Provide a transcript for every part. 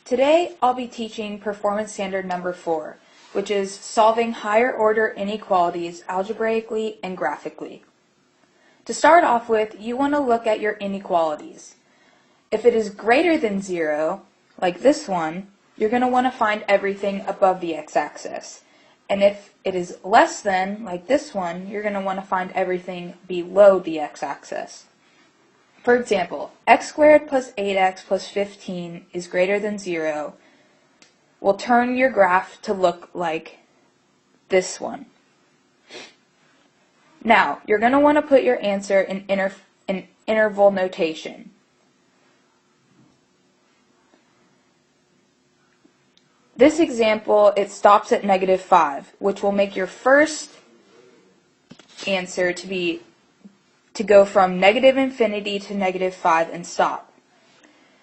Today, I'll be teaching performance standard number 4, which is solving higher order inequalities algebraically and graphically. To start off with, you want to look at your inequalities. If it is greater than 0, like this one, you're going to want to find everything above the x-axis. And if it is less than, like this one, you're going to want to find everything below the x-axis. For example, x squared plus 8x plus 15 is greater than 0. We'll turn your graph to look like this one. Now, you're going to want to put your answer in interval notation. This example, it stops at -5, which will make your first answer to go from -infinity to -5 and stop.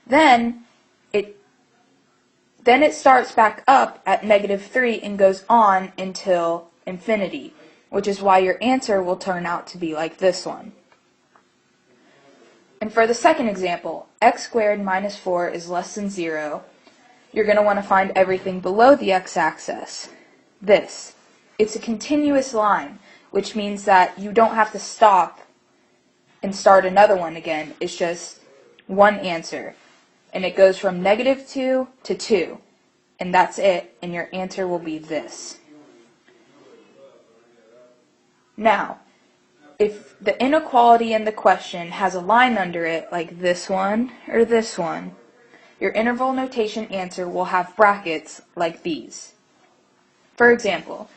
Then it starts back up at -3 and goes on until infinity, which is why your answer will turn out to be like this one. And for the second example, x squared minus 4 is less than 0. You're going to want to find everything below the x-axis. This. It's a continuous line, which means that you don't have to stop and start another one again. It's just one answer. And it goes from -2 to 2. And that's it. And your answer will be this. Now, if the inequality in the question has a line under it, like this one or this one, your interval notation answer will have brackets like these. For example,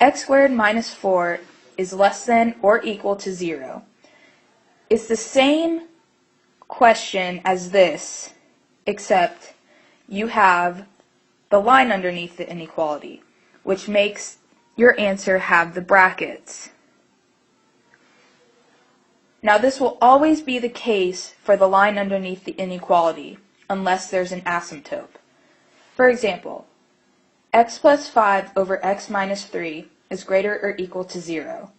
x squared minus 4 is less than or equal to 0. It's the same question as this, except you have the line underneath the inequality, which makes your answer have the brackets. Now, this will always be the case for the line underneath the inequality, unless there's an asymptote. For example, x plus 5 over x minus 3 is greater or equal to 0.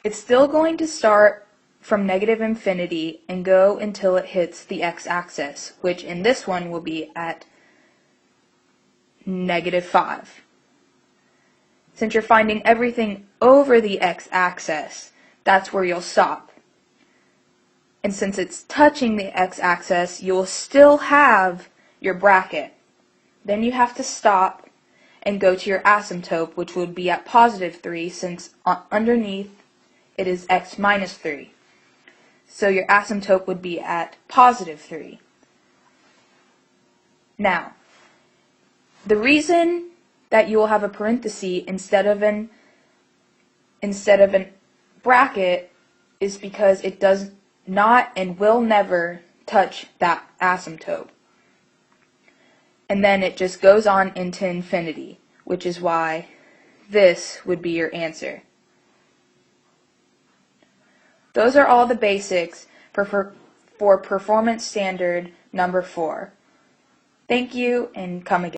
It's still going to start from -infinity and go until it hits the x-axis, which in this one will be at -5. Since you're finding everything over the x-axis, that's where you'll stop. And since it's touching the x-axis, you'll still have your bracket. Then you have to stop and go to your asymptote, which would be at +3, since underneath it is x minus 3. So your asymptote would be at +3. Now, the reason that you will have a parenthesis instead of an bracket is because it does not and will never touch that asymptote. And then it just goes on into infinity, which is why this would be your answer. Those are all the basics for performance standard number 4. Thank you, and come again.